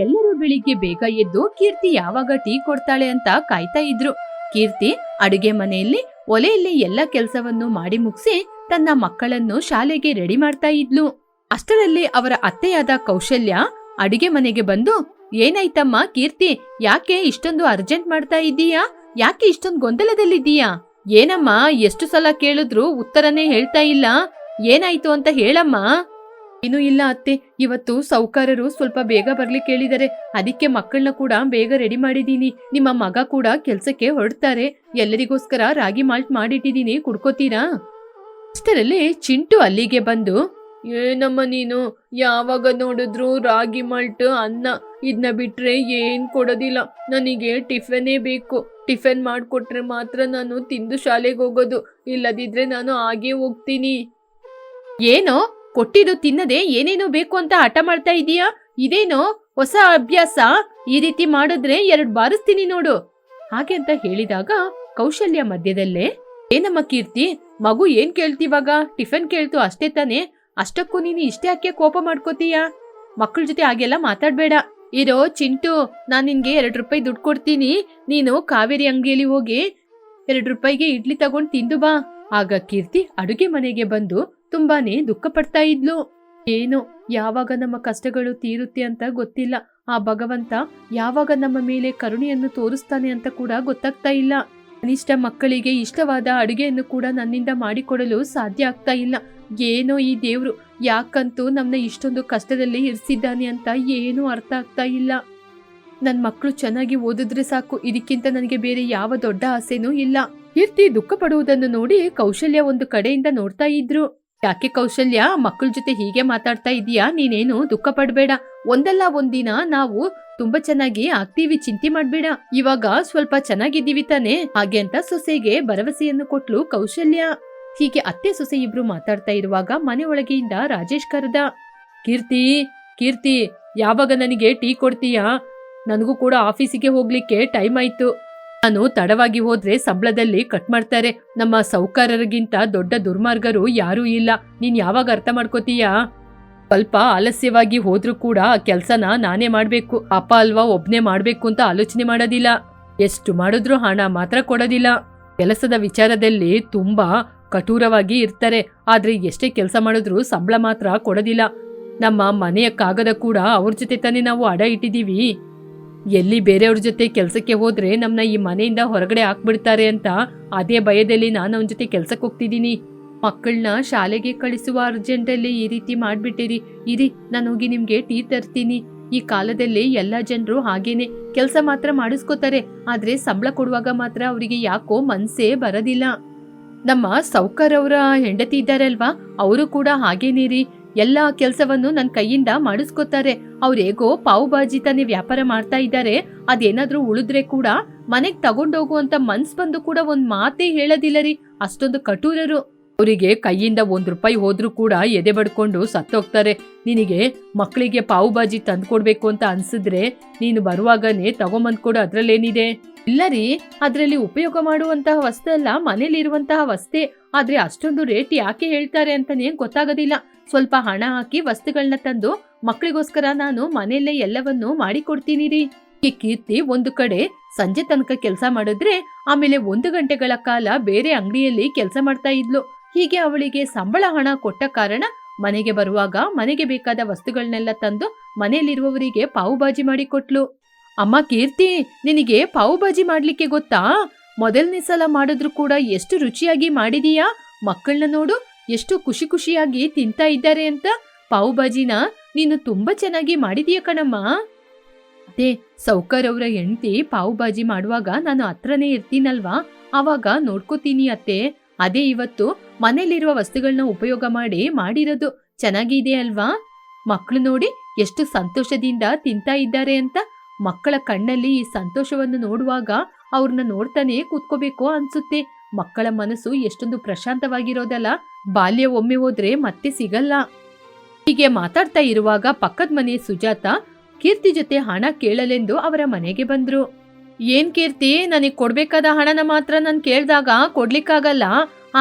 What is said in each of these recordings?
ಎಲ್ಲರೂ ಬೆಳಿಗ್ಗೆ ಬೇಗ ಎದ್ದು ಕೀರ್ತಿ ಯಾವಾಗ ಟೀ ಕೊಡ್ತಾಳೆ ಅಂತ ಕಾಯ್ತಾ ಇದ್ರು. ಕೀರ್ತಿ ಅಡುಗೆ ಮನೆಯಲ್ಲಿ ಒಲೆಯಲ್ಲಿ ಎಲ್ಲ ಕೆಲಸವನ್ನು ಮಾಡಿ ಮುಗಿಸಿ ತನ್ನ ಮಕ್ಕಳನ್ನು ಶಾಲೆಗೆ ರೆಡಿ ಮಾಡ್ತಾ ಇದ್ಲು. ಅಷ್ಟರಲ್ಲಿ ಅವರ ಅತ್ತೆಯಾದ ಕೌಶಲ್ಯ ಅಡುಗೆ ಮನೆಗೆ ಬಂದು, ಏನಾಯ್ತಮ್ಮ ಕೀರ್ತಿ, ಯಾಕೆ ಇಷ್ಟೊಂದು ಅರ್ಜೆಂಟ್ ಮಾಡ್ತಾ ಇದ್ದೀಯಾ? ಯಾಕೆ ಇಷ್ಟೊಂದು ಗೊಂದಲದಲ್ಲಿದ್ದೀಯಾ? ಏನಮ್ಮ, ಎಷ್ಟು ಸಲ ಕೇಳಿದ್ರು ಉತ್ತರನೇ ಹೇಳ್ತಾ ಇಲ್ಲ, ಏನಾಯ್ತು ಅಂತ ಹೇಳಮ್ಮ. ಏನೂ ಇಲ್ಲ ಅತ್ತೆ, ಇವತ್ತು ಸೌಕಾರರು ಸ್ವಲ್ಪ ಬೇಗ ಬರ್ಲಿಕ್ಕೆ ಹೇಳಿದ್ದಾರೆ, ಅದಕ್ಕೆ ಮಕ್ಕಳನ್ನ ಕೂಡ ಬೇಗ ರೆಡಿ ಮಾಡಿದೀನಿ. ನಿಮ್ಮ ಮಗ ಕೂಡ ಕೆಲ್ಸಕ್ಕೆ ಹೊರಡ್ತಾರೆ, ಎಲ್ಲರಿಗೋಸ್ಕರ ರಾಗಿ ಮಾಲ್ಟ್ ಮಾಡಿಟ್ಟಿದೀನಿ, ಕುಡ್ಕೋತೀರಾ? ಅಷ್ಟರಲ್ಲಿ ಚಿಂಟು ಅಲ್ಲಿಗೆ ಬಂದು, ಏನಮ್ಮ ನೀನು ಯಾವಾಗ ನೋಡಿದ್ರು ರಾಗಿ ಮಾಲ್ಟ್ ಅನ್ನ ಇದನ್ನ ಬಿಟ್ರೆ ಏನ್ ಕೊಡೋದಿಲ್ಲ, ನನಗೆ ಟಿಫನೇ ಬೇಕು. ಟಿಫನ್ ಮಾಡಿಕೊಟ್ರೆ ಮಾತ್ರ ನಾನು ತಿಂದು ಶಾಲೆಗೆ ಹೋಗೋದು, ಇಲ್ಲದಿದ್ರೆ ನಾನು ಹಾಗೇ ಹೋಗ್ತೀನಿ. ಏನೋ ಕೊಟ್ಟಿದ್ದು ತಿನ್ನದೆ ಏನೇನೋ ಬೇಕು ಅಂತ ಹಠ ಮಾಡ್ತಾ ಇದೀಯಾ? ಇದೇನೋ ಹೊಸ ಅಭ್ಯಾಸ? ಈ ರೀತಿ ಮಾಡಿದ್ರೆ 2 ಬಾರಿಸ್ತೀನಿ ನೋಡು. ಹಾಗೆ ಅಂತ ಹೇಳಿದಾಗ ಕೌಶಲ್ಯ ಮಧ್ಯದಲ್ಲೇ, ಏನಮ್ಮ ಕೀರ್ತಿ, ಮಗು ಏನ್ ಕೇಳ್ತಿವಾಗ? ಟಿಫನ್ ಕೇಳ್ತು ಅಷ್ಟೇ ತಾನೆ, ಅಷ್ಟಕ್ಕೂ ನೀನು ಇಷ್ಟೇ ಯಾಕೆ ಕೋಪ ಮಾಡ್ಕೋತೀಯ? ಮಕ್ಕಳ ಜೊತೆ ಹಾಗೆಲ್ಲ ಮಾತಾಡ್ಬೇಡ. ಇರೋ ಚಿಂಟು, ನಾನ್ ನಿನ್ಗೆ 2 ರೂಪಾಯಿ ದುಡ್ಡು ಕೊಡ್ತೀನಿ, ನೀನು ಕಾವೇರಿ ಅಂಗಡಿಯಲ್ಲಿ ಹೋಗಿ 2 ರೂಪಾಯಿಗೆ ಇಡ್ಲಿ ತಗೊಂಡ್ ತಿಂದು ಬಾ. ಆಗ ಕೀರ್ತಿ ಅಡುಗೆ ಮನೆಗೆ ಬಂದು ತುಂಬಾನೇ ದುಃಖ ಪಡ್ತಾ ಇದ್ಲು. ಏನು, ಯಾವಾಗ ನಮ್ಮ ಕಷ್ಟಗಳು ತೀರುತ್ತೆ ಅಂತ ಗೊತ್ತಿಲ್ಲ. ಆ ಭಗವಂತ ಯಾವಾಗ ನಮ್ಮ ಮೇಲೆ ಕರುಣೆಯನ್ನು ತೋರಿಸ್ತಾನೆ ಅಂತ ಕೂಡ ಗೊತ್ತಾಗ್ತಾ ಇಲ್ಲ. ಕನಿಷ್ಠ ಮಕ್ಕಳಿಗೆ ಇಷ್ಟವಾದ ಅಡುಗೆಯನ್ನು ಕೂಡ ನನ್ನಿಂದ ಮಾಡಿಕೊಡಲು ಸಾಧ್ಯ ಆಗ್ತಾ ಇಲ್ಲ. ಏನೋ ಈ ದೇವ್ರು ಯಾಕಂತೂ ನಮ್ಮನ್ನ ಇಷ್ಟೊಂದು ಕಷ್ಟದಲ್ಲಿ ಇರಿಸಿದ್ದಾನೆ ಅಂತ ಏನೂ ಅರ್ಥ ಆಗ್ತಾ ಇಲ್ಲ. ನನ್ನ ಮಕ್ಕಳು ಚೆನ್ನಾಗಿ ಓದಿದ್ರೆ ಸಾಕು, ಇದಕ್ಕಿಂತ ನನಗೆ ಬೇರೆ ಯಾವ ದೊಡ್ಡ ಆಸೆನೂ ಇಲ್ಲ. ಕೀರ್ತಿ ದುಃಖ ಪಡುವುದನ್ನು ನೋಡಿ ಕೌಶಲ್ಯ ಒಂದು ಕಡೆಯಿಂದ ನೋಡ್ತಾ ಇದ್ರು. ಯಾಕೆ ಕೌಶಲ್ಯ, ಮಕ್ಕಳ ಜೊತೆ ಹೀಗೆ ಮಾತಾಡ್ತಾ ಇದೀಯಾ? ನೀನೇನು ದುಃಖ ಪಡ್ಬೇಡ, ಒಂದಲ್ಲ ಒಂದಿನ ನಾವು ತುಂಬಾ ಚೆನ್ನಾಗಿ ಆಗ್ತೀವಿ, ಚಿಂತೆ ಮಾಡ್ಬೇಡ. ಇವಾಗ ಸ್ವಲ್ಪ ಚೆನ್ನಾಗಿದ್ದೀವಿ ತಾನೆ? ಹಾಗೆ ಅಂತ ಸೊಸೆಗೆ ಭರವಸೆಯನ್ನು ಕೊಟ್ಲು ಕೌಶಲ್ಯ. ಹೀಗೆ ಅತ್ತೆ ಸೊಸೆ ಇಬ್ರು ಮಾತಾಡ್ತಾ ಇರುವಾಗ ಮನೆ ಒಳಗೆಯಿಂದ ರಾಜೇಶ್ ಕರೆದ, ಕೀರ್ತಿ ಕೀರ್ತಿ, ಯಾವಾಗ ನನಗೆ ಟೀ ಕೊಡ್ತೀಯಾ? ನನಗೂ ಕೂಡ ಆಫೀಸಿಗೆ ಹೋಗ್ಲಿಕ್ಕೆ ಟೈಮ್ ಆಯ್ತು. ನಾನು ತಡವಾಗಿ ಹೋದ್ರೆ ಸಂಬಳದಲ್ಲಿ ಕಟ್ ಮಾಡ್ತಾರೆ. ನಮ್ಮ ಸೌಕಾರರಿಗಿಂತ ದೊಡ್ಡ ದುರ್ಮಾರ್ಗರು ಯಾರೂ ಇಲ್ಲ. ನೀನ್ ಯಾವಾಗ ಅರ್ಥ ಮಾಡ್ಕೋತೀಯಾ? ಸ್ವಲ್ಪ ಆಲಸ್ಯವಾಗಿ ಹೋದ್ರೂ ಕೂಡ ಕೆಲ್ಸನ ನಾನೇ ಮಾಡ್ಬೇಕು. ಅಪ್ಪ ಅಲ್ವಾ, ಒಬ್ನೇ ಮಾಡ್ಬೇಕು ಅಂತ ಆಲೋಚನೆ ಮಾಡೋದಿಲ್ಲ. ಎಷ್ಟು ಮಾಡಿದ್ರೂ ಹಣ ಮಾತ್ರ ಕೊಡೋದಿಲ್ಲ. ಕೆಲಸದ ವಿಚಾರದಲ್ಲಿ ತುಂಬಾ ಕಠೋರವಾಗಿ ಇರ್ತಾರೆ, ಆದ್ರೆ ಎಷ್ಟೇ ಕೆಲಸ ಮಾಡಿದ್ರೂ ಸಂಬಳ ಮಾತ್ರ ಕೊಡೋದಿಲ್ಲ. ನಮ್ಮ ಮನೆಯ ಕಾಗದ ಕೂಡ ಅವ್ರ ಜೊತೆ ತಾನೇ ನಾವು ಅಡ ಇಟ್ಟಿದೀವಿ. ಎಲ್ಲಿ ಬೇರೆಯವ್ರ ಜೊತೆ ಕೆಲ್ಸಕ್ಕೆ ಹೋದ್ರೆ ನಮ್ನ ಈ ಮನೆಯಿಂದ ಹೊರಗಡೆ ಹಾಕ್ಬಿಡ್ತಾರೆ ಅಂತ ಅದೇ ಭಯದಲ್ಲಿ ನಾನು ಅವನ ಜೊತೆ ಕೆಲ್ಸಕ್ಕೆ ಹೋಗ್ತಿದ್ದೀನಿ. ಮಕ್ಕಳನ್ನ ಶಾಲೆಗೆ ಕಳಿಸುವ ಅರ್ಜೆಂಟಲ್ಲಿ ಈ ರೀತಿ ಮಾಡ್ಬಿಟ್ಟಿರಿ. ಇರಿ, ನಾನು ಹೋಗಿ ನಿಮ್ಗೆ ಟೀ ತರ್ತೀನಿ. ಈ ಕಾಲದಲ್ಲಿ ಎಲ್ಲಾ ಜನರು ಹಾಗೇನೆ, ಕೆಲಸ ಮಾತ್ರ ಮಾಡಿಸ್ಕೋತಾರೆ, ಆದ್ರೆ ಸಂಬಳ ಕೊಡುವಾಗ ಮಾತ್ರ ಅವರಿಗೆ ಯಾಕೋ ಮನ್ಸೇ ಬರೋದಿಲ್ಲ. ನಮ್ಮ ಸೌಕರ್ ಅವರ ಹೆಂಡತಿ ಇದ್ದಾರಲ್ವಾ, ಅವರು ಕೂಡ ಹಾಗೇನೇರಿ, ಎಲ್ಲಾ ಕೆಲಸವನ್ನು ನನ್ನ ಕೈಯಿಂದ ಮಾಡಿಸ್ಕೋತಾರೆ. ಅವ್ರು ಹೇಗೋ ಪಾವು ಬಾಜಿ ತಾನೇ ವ್ಯಾಪಾರ ಮಾಡ್ತಾ ಇದ್ದಾರೆ, ಅದೇನಾದ್ರೂ ಉಳಿದ್ರೆ ಕೂಡ ಮನೆಗ್ ತಗೊಂಡೋಗುವಂತ ಮನ್ಸ್ ಬಂದು ಕೂಡ ಒಂದ್ ಮಾತೇ ಹೇಳೋದಿಲ್ಲ ರೀ, ಅಷ್ಟೊಂದು ಕಠೋರರು. ಅವರಿಗೆ ಕೈಯಿಂದ 1 ರೂಪಾಯಿ ಹೋದ್ರೂ ಕೂಡ ಎದೆ ಬಡ್ಕೊಂಡು ಸತ್ತೋಗ್ತಾರೆ. ನಿನಗೆ ಮಕ್ಕಳಿಗೆ ಪಾವು ಬಾಜಿ ತಂದ್ಕೊಡ್ಬೇಕು ಅಂತ ಅನ್ಸಿದ್ರೆ ನೀನು ಬರುವಾಗನೇ ತಗೊಂಬಂದ್ಕೊಡು, ಅದ್ರಲ್ಲೇನಿದೆ? ಇಲ್ಲ ರೀ, ಅದ್ರಲ್ಲಿ ಉಪಯೋಗ ಮಾಡುವಂತಹ ವಸ್ತು ಅಲ್ಲ, ಮನೇಲಿರುವಂತಹ ವಸ್ತೆ, ಆದ್ರೆ ಅಷ್ಟೊಂದು ರೇಟ್ ಯಾಕೆ ಹೇಳ್ತಾರೆ ಅಂತಾನೆ ಗೊತ್ತಾಗೋದಿಲ್ಲ. ಸ್ವಲ್ಪ ಹಣ ಹಾಕಿ ವಸ್ತುಗಳನ್ನ ತಂದು ಮಕ್ಕಳಿಗೋಸ್ಕರ ನಾನು ಮನೆಯಲ್ಲೇ ಎಲ್ಲವನ್ನೂ ಮಾಡಿಕೊಡ್ತೀನಿ ರೀ. ಈ ಕೀರ್ತಿ ಒಂದು ಕಡೆ ಸಂಜೆ ತನಕ ಕೆಲಸ ಮಾಡಿದ್ರೆ ಆಮೇಲೆ 1 ಗಂಟೆಗಳ ಕಾಲ ಬೇರೆ ಅಂಗಡಿಯಲ್ಲಿ ಕೆಲಸ ಮಾಡ್ತಾ ಇದ್ಲು. ಹೀಗೆ ಅವಳಿಗೆ ಸಂಬಳ ಹಣ ಕೊಟ್ಟ ಕಾರಣ ಮನೆಗೆ ಬರುವಾಗ ಮನೆಗೆ ಬೇಕಾದ ವಸ್ತುಗಳನ್ನೆಲ್ಲ ತಂದು ಮನೆಯಲ್ಲಿರುವವರಿಗೆ ಪಾವು ಬಾಜಿ ಮಾಡಿ ಕೊಟ್ಲು. ಅಮ್ಮ ಕೀರ್ತಿ, ನಿನಗೆ ಪಾವು ಬಾಜಿ ಮಾಡ್ಲಿಕ್ಕೆ ಗೊತ್ತಾ? ಮೊದಲನೇ ಸಲ ಮಾಡಿದ್ರು ಕೂಡ ಎಷ್ಟು ರುಚಿಯಾಗಿ ಮಾಡಿದೀಯಾ. ಮಕ್ಕಳನ್ನ ನೋಡು, ಎಷ್ಟು ಖುಷಿ ಖುಷಿಯಾಗಿ ತಿಂತಾ ಇದ್ದಾರೆ ಅಂತ. ಪಾವು ಬಾಜಿನ ನೀನು ತುಂಬಾ ಚೆನ್ನಾಗಿ ಮಾಡಿದೀಯ ಕಣಮ್ಮ. ಅದೇ ಸೌಕರ್ ಅವರ ಹೆಂಡತಿ ಪಾವು ಬಾಜಿ ಮಾಡುವಾಗ ನಾನು ಹತ್ರನೇ ಇರ್ತೀನಲ್ವಾ, ಆವಾಗ ನೋಡ್ಕೋತೀನಿ ಅತ್ತೆ. ಅದೇ ಇವತ್ತು ಮನೇಲಿರುವ ವಸ್ತುಗಳನ್ನ ಉಪಯೋಗ ಮಾಡಿರೋದು. ಚೆನ್ನಾಗಿದೆ ಅಲ್ವಾ? ಮಕ್ಕಳು ನೋಡಿ ಎಷ್ಟು ಸಂತೋಷದಿಂದ ತಿಂತಾ ಇದ್ದಾರೆ ಅಂತ. ಮಕ್ಕಳ ಕಣ್ಣಲ್ಲಿ ಈ ಸಂತೋಷವನ್ನು ನೋಡುವಾಗ ಅವ್ರನ್ನ ನೋಡ್ತಾನೆ ಕೂತ್ಕೋಬೇಕು ಅನ್ಸುತ್ತೆ. ಮಕ್ಕಳ ಮನಸ್ಸು ಎಷ್ಟೊಂದು ಪ್ರಶಾಂತವಾಗಿರೋದಲ್ಲ, ಬಾಲ್ಯ ಒಮ್ಮೆ ಹೋದ್ರೆ ಮತ್ತೆ ಸಿಗಲ್ಲ. ಹೀಗೆ ಮಾತಾಡ್ತಾ ಇರುವಾಗ ಪಕ್ಕದ ಮನೆ ಸುಜಾತ ಕೀರ್ತಿ ಜೊತೆ ಹಣ ಕೇಳಲೆಂದು ಅವರ ಮನೆಗೆ ಬಂದ್ರು. ಏನ್ ಕೀರ್ತಿ, ನನಗ್ ಕೊಡ್ಬೇಕಾದ ಹಣನ ಮಾತ್ರ ನಾನು ಕೇಳ್ದಾಗ ಕೊಡ್ಲಿಕ್ಕಾಗಲ್ಲ,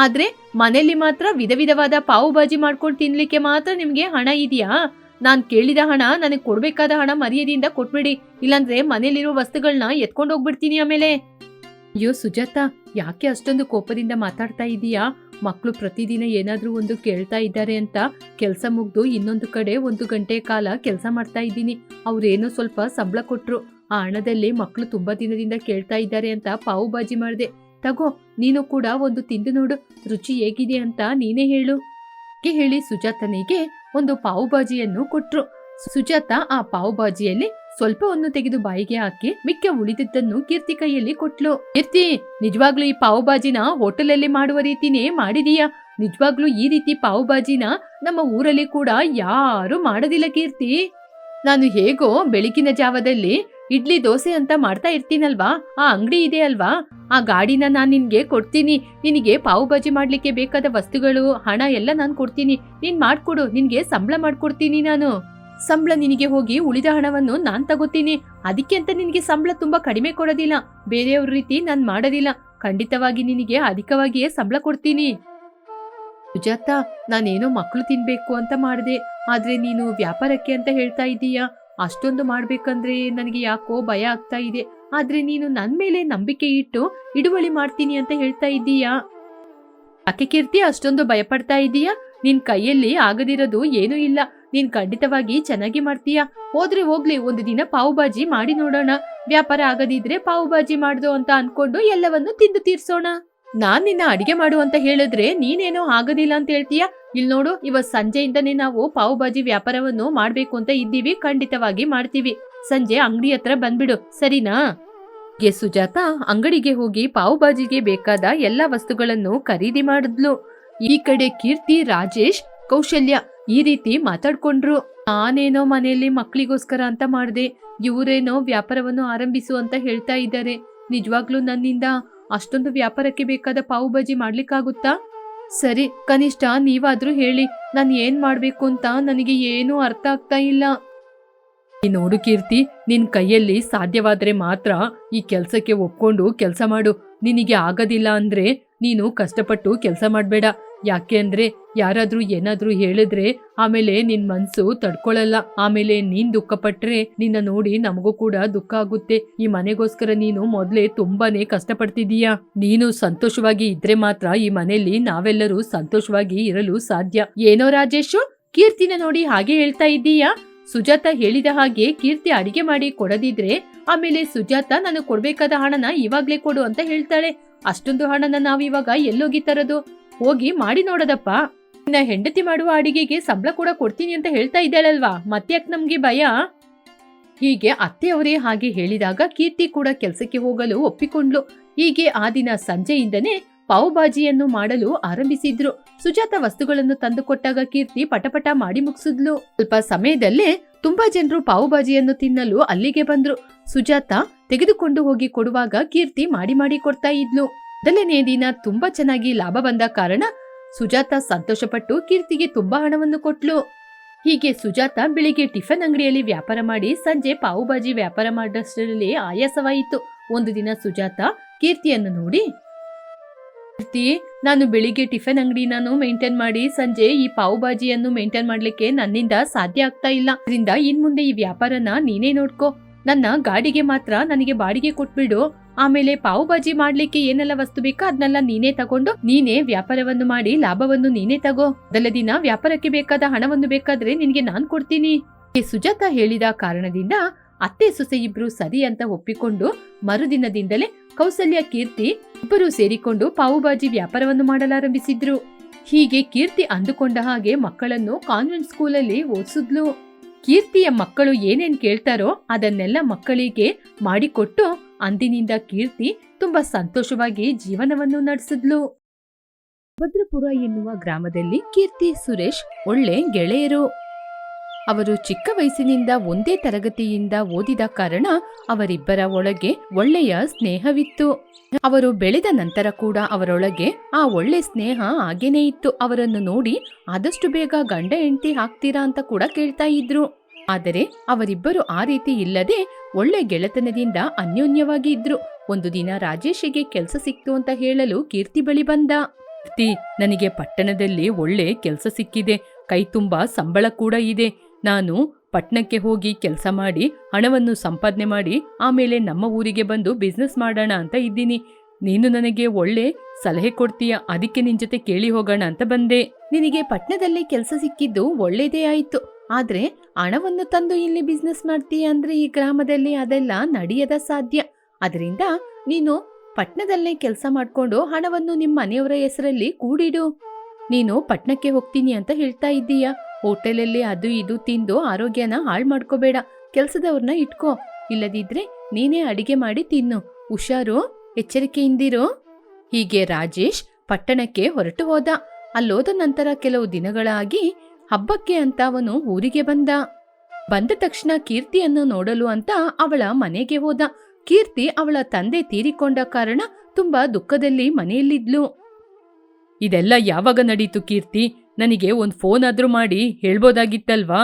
ಆದ್ರೆ ಮನೇಲಿ ಮಾತ್ರ ವಿಧ ವಿಧವಾದ ಪಾವು ಬಾಜಿ ಮಾಡ್ಕೊಂಡು ತಿನ್ಲಿಕ್ಕೆ ಮಾತ್ರ ನಿಮ್ಗೆ ಹಣ ಇದೆಯಾ? ನಾನ್ ಕೇಳಿದ ಹಣ ನನಗೆ ಕೊಡ್ಬೇಕಾದ ಹಣ ಮರ್ಯಾದೆಯಿಂದ ಕೊಟ್ಬಿಡಿ, ಇಲ್ಲಾಂದ್ರೆ ಮನೇಲಿರೋ ವಸ್ತುಗಳನ್ನ ಎತ್ಕೊಂಡು ಹೋಗ್ಬಿಡ್ತೀನಿ ಆಮೇಲೆ. ಅಯ್ಯೋ ಸುಜಾತ, ಯಾಕೆ ಅಷ್ಟೊಂದು ಕೋಪದಿಂದ ಮಾತಾಡ್ತಾ ಇದೀಯಾ? ಮಕ್ಕಳು ಪ್ರತಿದಿನ ಏನಾದ್ರೂ ಒಂದು ಕೇಳ್ತಾ ಇದ್ದಾರೆ ಅಂತ ಕೆಲಸ ಮುಗ್ದು ಇನ್ನೊಂದು ಕಡೆ 1 ಗಂಟೆ ಕಾಲ ಕೆಲಸ ಮಾಡ್ತಾ ಇದ್ದೀನಿ. ಅವ್ರೇನೋ ಸ್ವಲ್ಪ ಸಂಬಳ ಕೊಟ್ರು. ಆ ಹಣದಲ್ಲಿ ಮಕ್ಕಳು ತುಂಬಾ ದಿನದಿಂದ ಕೇಳ್ತಾ ಇದ್ದಾರೆ ಅಂತ ಪಾವು ಬಾಜಿ ಮಾಡ್ದೆ. ತಗೋ, ನೀನು ಕೂಡ ಒಂದು ತಿಂದು ನೋಡು, ರುಚಿ ಹೇಗಿದೆ ಅಂತ ನೀನೇ ಹೇಳು ಹೇಳಿ ಸುಜಾತನಿಗೆ ಒಂದು ಪಾವು ಬಾಜಿಯನ್ನು ಕೊಟ್ರು. ಸುಜಾತ ಆ ಪಾವು ಬಾಜಿಯಲ್ಲಿ ಸ್ವಲ್ಪವನ್ನು ತೆಗೆದು ಬಾಯಿಗೆ ಹಾಕಿ ಮಿಕ್ಕ ಉಳಿದಿದ್ದನ್ನು ಕೀರ್ತಿ ಕೈಯಲ್ಲಿ ಕೊಟ್ಲು. ಕೀರ್ತಿ, ನಿಜವಾಗ್ಲೂ ಈ ಪಾವು ಬಾಜಿನ ಹೋಟೆಲಲ್ಲಿ ಮಾಡುವ ರೀತಿನೇ ಮಾಡಿದೀಯಾ? ನಿಜವಾಗ್ಲೂ ಈ ರೀತಿ ಪಾವು ಬಾಜಿನ ನಮ್ಮ ಊರಲ್ಲಿ ಕೂಡ ಯಾರು ಮಾಡೋದಿಲ್ಲ ಕೀರ್ತಿ. ನಾನು ಹೇಗೋ ಬೆಳಗಿನ ಜಾವದಲ್ಲಿ ಇಡ್ಲಿ ದೋಸೆ ಅಂತ ಮಾಡ್ತಾ ಇರ್ತೀನಲ್ವಾ, ಆ ಅಂಗಡಿ ಇದೆ ಅಲ್ವಾ, ಆ ಗಾಡಿನ ನಾನ್ ನಿನ್ಗೆ ಕೊಡ್ತೀನಿ. ನಿನಗೆ ಪಾವು ಬಾಜಿ ಮಾಡ್ಲಿಕ್ಕೆ ಬೇಕಾದ ವಸ್ತುಗಳು, ಹಣ ಎಲ್ಲ ನಾನು ಕೊಡ್ತೀನಿ. ನೀನ್ ಮಾಡ್ಕೊಡು, ನಿನ್ಗೆ ಸಂಬಳ ಮಾಡ್ಕೊಡ್ತೀನಿ. ನಾನು ಸಂಬಳ ನಿನಗೆ ಹೋಗಿ ಉಳಿದ ಹಣವನ್ನು ನಾನ್ ತಗೋತೀನಿ. ಅದಕ್ಕೆ ಅಂತ ನಿನಗೆ ಸಂಬಳ ತುಂಬಾ ಕಡಿಮೆ ಕೊಡೋದಿಲ್ಲ, ಬೇರೆಯವ್ರ ರೀತಿ ನಾನ್ ಮಾಡೋದಿಲ್ಲ. ಖಂಡಿತವಾಗಿ ನಿನಗೆ ಅಧಿಕವಾಗಿಯೇ ಸಂಬಳ ಕೊಡ್ತೀನಿ. ಸುಜಾತ, ನಾನೇನೋ ಮಕ್ಕಳು ತಿನ್ಬೇಕು ಅಂತ ಮಾಡಿದೆ, ಆದ್ರೆ ನೀನು ವ್ಯಾಪಾರಕ್ಕೆ ಅಂತ ಹೇಳ್ತಾ ಇದ್ದೀಯಾ. ಅಷ್ಟೊಂದು ಮಾಡ್ಬೇಕಂದ್ರೆ ನನಗೆ ಯಾಕೋ ಭಯ ಆಗ್ತಾ ಇದೆ. ಆದ್ರೆ ನೀನು ನನ್ ಮೇಲೆ ನಂಬಿಕೆ ಇಟ್ಟು ಹಿಡುವಳಿ ಮಾಡ್ತೀನಿ ಅಂತ ಹೇಳ್ತಾ ಇದ್ದೀಯಾ. ಯಾಕೆ ಕೀರ್ತಿ ಅಷ್ಟೊಂದು ಭಯ ಪಡ್ತಾ ಇದ್ದೀಯಾ? ನಿನ್ ಕೈಯಲ್ಲಿ ಆಗದಿರೋದು ಏನೂ ಇಲ್ಲ. ನೀನ್ ಖಂಡಿತವಾಗಿ ಚೆನ್ನಾಗಿ ಮಾಡ್ತೀಯಾ. ಹೋದ್ರೆ ಹೋಗ್ಲಿ, ಒಂದು ದಿನ ಪಾವು ಬಾಜಿ ಮಾಡಿ ನೋಡೋಣ. ವ್ಯಾಪಾರ ಆಗದಿದ್ರೆ ಪಾವು ಬಾಜಿ ಮಾಡ್ದು ಅಂತ ಅನ್ಕೊಂಡು ಎಲ್ಲವನ್ನು ತಿಂದು ತೀರ್ಸೋಣ. ನಾನ್ ನಿನ್ನ ಅಡಿಗೆ ಮಾಡು ಅಂತ ಹೇಳಿದ್ರೆ ನೀನೇನೋ ಆಗೋದಿಲ್ಲ ಅಂತ ಹೇಳ್ತೀಯಾ. ಇಲ್ಲಿ ನೋಡು, ಇವತ್ ಸಂಜೆಯಿಂದನೇ ನಾವು ಪಾವು ಬಾಜಿ ವ್ಯಾಪಾರವನ್ನು ಮಾಡ್ಬೇಕು ಅಂತ ಇದ್ದೀವಿ. ಖಂಡಿತವಾಗಿ ಮಾಡ್ತೀವಿ. ಸಂಜೆ ಅಂಗಡಿ ಹತ್ರ ಬಂದ್ಬಿಡು, ಸರಿನಾ? ಸುಜಾತ ಅಂಗಡಿಗೆ ಹೋಗಿ ಪಾವು ಬಾಜಿಗೆ ಬೇಕಾದ ಎಲ್ಲ ವಸ್ತುಗಳನ್ನು ಖರೀದಿ ಮಾಡಿದ್ಲು. ಈ ಕಡೆ ಕೀರ್ತಿ, ರಾಜೇಶ್, ಕೌಶಲ್ಯ ಈ ರೀತಿ ಮಾತಾಡ್ಕೊಂಡ್ರು. ನಾನೇನೋ ಮನೆಯಲ್ಲಿ ಮಕ್ಕಳಿಗೋಸ್ಕರ ಅಂತ ಮಾಡ್ದೆ, ಇವರೇನೋ ವ್ಯಾಪಾರವನ್ನು ಆರಂಭಿಸು ಅಂತ ಹೇಳ್ತಾ ಇದ್ದಾರೆ. ನಿಜವಾಗ್ಲೂ ನನ್ನಿಂದ ಅಷ್ಟೊಂದು ವ್ಯಾಪಾರಕ್ಕೆ ಬೇಕಾದ ಪಾವು ಬಾಜಿ ಮಾಡ್ಲಿಕ್ಕಾಗುತ್ತಾ? ಸರಿ, ಕನಿಷ್ಠ ನೀವಾದ್ರೂ ಹೇಳಿ, ನಾನು ಏನ್ ಮಾಡ್ಬೇಕು ಅಂತ ನನಗೆ ಏನೂ ಅರ್ಥ ಆಗ್ತಾ ಇಲ್ಲ. ನೋಡು ಕೀರ್ತಿ, ನಿನ್ ಕೈಯಲ್ಲಿ ಸಾಧ್ಯವಾದ್ರೆ ಮಾತ್ರ ಈ ಕೆಲ್ಸಕ್ಕೆ ಒಪ್ಕೊಂಡು ಕೆಲಸ ಮಾಡು. ನಿನಗೆ ಆಗೋದಿಲ್ಲ ಅಂದ್ರೆ ನೀನು ಕಷ್ಟಪಟ್ಟು ಕೆಲಸ ಮಾಡ್ಬೇಡ. ಯಾಕೆ ಅಂದ್ರೆ ಯಾರಾದ್ರೂ ಏನಾದ್ರೂ ಹೇಳಿದ್ರೆ ಆಮೇಲೆ ನಿನ್ ಮನ್ಸು ತಡ್ಕೊಳಲ್ಲ. ಆಮೇಲೆ ನೀನ್ ದುಃಖ ಪಟ್ರೆ ನಿನ್ನ ನೋಡಿ ನಮಗೂ ಕೂಡ ದುಃಖ ಆಗುತ್ತೆ. ಈ ಮನೆಗೋಸ್ಕರ ನೀನು ಮೊದ್ಲೇ ತುಂಬಾನೇ ಕಷ್ಟಪಡ್ತಿದೀಯಾ. ನೀನು ಸಂತೋಷವಾಗಿ ಇದ್ರೆ ಮಾತ್ರ ಈ ಮನೆಯಲ್ಲಿ ನಾವೆಲ್ಲರೂ ಸಂತೋಷವಾಗಿ ಇರಲು ಸಾಧ್ಯ. ಏನೋ ರಾಜೇಶು, ಕೀರ್ತಿನ ನೋಡಿ ಹಾಗೆ ಹೇಳ್ತಾ ಇದ್ದೀಯಾ? ಸುಜಾತ ಹೇಳಿದ ಹಾಗೆ ಕೀರ್ತಿ ಅಡಿಗೆ ಮಾಡಿ ಕೊಡದಿದ್ರೆ ಆಮೇಲೆ ಸುಜಾತ ನಾನು ಕೊಡ್ಬೇಕಾದ ಹಣನ ಇವಾಗ್ಲೇ ಕೊಡು ಅಂತ ಹೇಳ್ತಾಳೆ. ಅಷ್ಟೊಂದು ಹಣನ ನಾವಿವಾಗ ಎಲ್ಲೋಗಿ ತರದು? ಹೋಗಿ ಮಾಡಿ ನೋಡದಪ್ಪ. ನಿನ್ನ ಹೆಂಡತಿ ಮಾಡುವ ಅಡಿಗೆಗೆ ಸಂಬಳ ಕೂಡ ಕೊಡ್ತೀನಿ ಅಂತ ಹೇಳ್ತಾ ಇದ್ದಾಳಲ್ವಾ, ಮತ್ತ್ಯಾಕ್ ನಮ್ಗೆ ಭಯ? ಹೀಗೆ ಅತ್ತೆಯವರೇ ಹಾಗೆ ಹೇಳಿದಾಗ ಕೀರ್ತಿ ಕೂಡ ಕೆಲಸಕ್ಕೆ ಹೋಗಲು ಒಪ್ಪಿಕೊಂಡ್ಲು. ಹೀಗೆ ಆ ದಿನ ಸಂಜೆಯಿಂದನೇ ಪಾವು ಬಾಜಿಯನ್ನು ಮಾಡಲು ಆರಂಭಿಸಿದ್ರು. ಸುಜಾತ ವಸ್ತುಗಳನ್ನು ತಂದು ಕೊಟ್ಟಾಗ ಕೀರ್ತಿ ಪಟಪಟ ಮಾಡಿ ಮುಗಿಸಿದ್ಲು. ಸ್ವಲ್ಪ ಸಮಯದಲ್ಲೇ ತುಂಬಾ ಜನರು ಪಾವು ಬಾಜಿಯನ್ನು ತಿನ್ನಲು ಅಲ್ಲಿಗೆ ಬಂದ್ರು. ಸುಜಾತ ತೆಗೆದುಕೊಂಡು ಹೋಗಿ ಕೊಡುವಾಗ ಕೀರ್ತಿ ಮಾಡಿ ಕೊಡ್ತಾ ಇದ್ಲು. ಮೊದಲನೇ ದಿನ ತುಂಬಾ ಚೆನ್ನಾಗಿ ಲಾಭ ಬಂದ ಕಾರಣ ಸುಜಾತ ಸಂತೋಷಪಟ್ಟು ಕೀರ್ತಿಗೆ ತುಂಬಾ ಹಣವನ್ನು ಕೊಟ್ಲು. ಹೀಗೆ ಸುಜಾತ ಬೆಳಿಗ್ಗೆ ಟಿಫನ್ ಅಂಗಡಿಯಲ್ಲಿ ವ್ಯಾಪಾರ ಮಾಡಿ ಸಂಜೆ ಪಾವು ಬಾಜಿ ವ್ಯಾಪಾರ ಮಾಡಷ್ಟರಲ್ಲಿ ಆಯಾಸವಾಯಿತು. ಒಂದು ದಿನ ಸುಜಾತ ಕೀರ್ತಿಯನ್ನು ನೋಡಿ, ಕೀರ್ತಿ, ನಾನು ಬೆಳಿಗ್ಗೆ ಟಿಫನ್ ಅಂಗಡಿ ಮೇಂಟೈನ್ ಮಾಡಿ ಸಂಜೆ ಈ ಪಾವು ಬಾಜಿಯನ್ನು ಮೇಂಟೈನ್ ಮಾಡ್ಲಿಕ್ಕೆ ನನ್ನಿಂದ ಸಾಧ್ಯ ಆಗ್ತಾ ಇಲ್ಲ. ಅದರಿಂದ ಇನ್ ಮುಂದೆ ಈ ವ್ಯಾಪಾರನ ನೀನೇ ನೋಡ್ಕೋ. ನನ್ನ ಗಾಡಿಗೆ ಮಾತ್ರ ನನಗೆ ಬಾಡಿಗೆ ಕೊಟ್ಬಿಡು. ಆಮೇಲೆ ಪಾವು ಬಾಜಿ ಮಾಡ್ಲಿಕ್ಕೆ ಏನೆಲ್ಲ ವಸ್ತು ಬೇಕೋ ಅದನ್ನೆಲ್ಲ ನೀನೇ ತಗೊಂಡು ನೀನೇ ವ್ಯಾಪಾರವನ್ನು ಮಾಡಿ ಲಾಭವನ್ನು ನೀನೇ ತಗೋ. ಮೊದಲ ದಿನ ವ್ಯಾಪಾರಕ್ಕೆ ಬೇಕಾದ ಹಣವನ್ನು ಬೇಕಾದ್ರೆ ನಿನ್ಗೆ ನಾನ್ ಕೊಡ್ತೀನಿ. ಸುಜಾತ ಹೇಳಿದ ಕಾರಣದಿಂದ ಅತ್ತೆ ಸೊಸೆ ಇಬ್ರು ಸರಿ ಅಂತ ಒಪ್ಪಿಕೊಂಡು ಮರುದಿನದಿಂದಲೇ ಕೌಸಲ್ಯ, ಕೀರ್ತಿ ಇಬ್ಬರು ಸೇರಿಕೊಂಡು ಪಾವು ಬಾಜಿ ವ್ಯಾಪಾರವನ್ನು ಮಾಡಲಾರಂಭಿಸಿದ್ರು. ಹೀಗೆ ಕೀರ್ತಿ ಅಂದುಕೊಂಡ ಹಾಗೆ ಮಕ್ಕಳನ್ನು ಕಾನ್ವೆಂಟ್ ಸ್ಕೂಲಲ್ಲಿ ಓದಿಸಿದ್ಲು. ಕೀರ್ತಿಯ ಮಕ್ಕಳು ಏನೇನ್ ಕೇಳ್ತಾರೋ ಅದನ್ನೆಲ್ಲ ಮಕ್ಕಳಿಗೆ ಮಾಡಿಕೊಟ್ಟು ಅಂದಿನಿಂದ ಕೀರ್ತಿ ತುಂಬಾ ಸಂತೋಷವಾಗಿ ಜೀವನವನ್ನು ನಡೆಸಿದ್ಲು. ಭದ್ರಪುರ ಎನ್ನುವ ಗ್ರಾಮದಲ್ಲಿ ಕೀರ್ತಿ, ಸುರೇಶ್ ಒಳ್ಳೆ ಗೆಳೆಯರು. ಅವರು ಚಿಕ್ಕ ವಯಸ್ಸಿನಿಂದ ಒಂದೇ ತರಗತಿಯಿಂದ ಓದಿದ ಕಾರಣ ಅವರಿಬ್ಬರ ಒಳಗೆ ಒಳ್ಳೆಯ ಸ್ನೇಹವಿತ್ತು. ಅವರು ಬೆಳೆದ ನಂತರ ಕೂಡ ಅವರೊಳಗೆ ಆ ಒಳ್ಳೆ ಸ್ನೇಹ ಹಾಗೇನೇ ಇತ್ತು. ಅವರನ್ನು ನೋಡಿ ಆದಷ್ಟು ಬೇಗ ಗಂಡ ಹೆಂಡತಿ ಹಾಕ್ತೀರಾ ಅಂತ ಕೂಡ ಕೇಳ್ತಾ ಇದ್ರು. ಆದರೆ ಅವರಿಬ್ಬರು ಆ ರೀತಿ ಇಲ್ಲದೆ ಒಳ್ಳೆ ಗೆಳೆತನದಿಂದ ಅನ್ಯೋನ್ಯವಾಗಿ ಇದ್ರು. ಒಂದು ದಿನ ರಾಜೇಶಿಗೆ ಕೆಲಸ ಸಿಕ್ತು ಅಂತ ಹೇಳಲು ಕೀರ್ತಿ ಬಳಿ ಬಂದ. ಕೀರ್ತಿ, ನನಗೆ ಪಟ್ಟಣದಲ್ಲಿ ಒಳ್ಳೆ ಕೆಲಸ ಸಿಕ್ಕಿದೆ, ಕೈ ತುಂಬಾ ಸಂಬಳ ಕೂಡ ಇದೆ. ನಾನು ಪಟ್ನಕ್ಕೆ ಹೋಗಿ ಕೆಲಸ ಮಾಡಿ ಹಣವನ್ನು ಸಂಪಾದನೆ ಮಾಡಿ ಆಮೇಲೆ ನಮ್ಮ ಊರಿಗೆ ಬಂದು ಬಿಸ್ನೆಸ್ ಮಾಡೋಣ ಅಂತ ಇದ್ದೀನಿ. ನೀನು ನನಗೆ ಒಳ್ಳೆ ಸಲಹೆ ಕೊಡ್ತೀಯ, ಅದಕ್ಕೆ ನಿನ್ ಜೊತೆ ಕೇಳಿ ಹೋಗೋಣ ಅಂತ ಬಂದೆ. ನಿನಗೆ ಪಟ್ನದಲ್ಲಿ ಕೆಲಸ ಸಿಕ್ಕಿದ್ದು ಒಳ್ಳೇದೇ ಆಯ್ತು. ಆದ್ರೆ ಹಣವನ್ನು ತಂದು ಇಲ್ಲಿ ಬಿಸ್ನೆಸ್ ಮಾಡ್ತೀಯ ಅಂದ್ರೆ ಈ ಗ್ರಾಮದಲ್ಲಿ ಅದೆಲ್ಲ ನಡೆಯದ ಸಾಧ್ಯ. ಅದರಿಂದ ನೀನು ಪಟ್ನದಲ್ಲೇ ಕೆಲಸ ಮಾಡ್ಕೊಂಡು ಹಣವನ್ನು ನಿಮ್ಮ ಮನೆಯವರ ಹೆಸರಲ್ಲಿ ಕೂಡಿಡು. ನೀನು ಪಟ್ನಕ್ಕೆ ಹೋಗ್ತೀನಿ ಅಂತ ಹೇಳ್ತಾ ಇದ್ದೀಯ. ಹೋಟೆಲಲ್ಲಿ ಅದು ಇದು ತಿಂದು ಆರೋಗ್ಯನ ಹಾಳು ಮಾಡ್ಕೋಬೇಡ. ಕೆಲಸದವ್ರನ್ನ ಇಟ್ಕೋ, ಇಲ್ಲದಿದ್ರೆ ನೀನೇ ಅಡಿಗೆ ಮಾಡಿ ತಿನ್ನು. ಹುಷಾರು, ಎಚ್ಚರಿಕೆಯಿಂದಿರು. ಹೀಗೆ ರಾಜೇಶ್ ಪಟ್ಟಣಕ್ಕೆ ಹೊರಟು ಹೋದ. ಅಲ್ಲೋದ ನಂತರ ಕೆಲವು ದಿನಗಳಾಗಿ ಹಬ್ಬಕ್ಕೆ ಅಂತ ಅವನು ಊರಿಗೆ ಬಂದ ತಕ್ಷಣ ಕೀರ್ತಿಯನ್ನು ನೋಡಲು ಅಂತ ಅವಳ ಮನೆಗೆ ಹೋದ. ಕೀರ್ತಿ ಅವಳ ತಂದೆ ತೀರಿಕೊಂಡ ಕಾರಣ ತುಂಬಾ ದುಃಖದಲ್ಲಿ ಮನೆಯಲ್ಲಿದ್ಲು. ಇದೆಲ್ಲ ಯಾವಾಗ ನಡೀತು ಕೀರ್ತಿ? ನನಗೆ ಒಂದು ಫೋನ್ ಆದ್ರೂ ಮಾಡಿ ಹೇಳ್ಬೋದಾಗಿತ್ತಲ್ವಾ?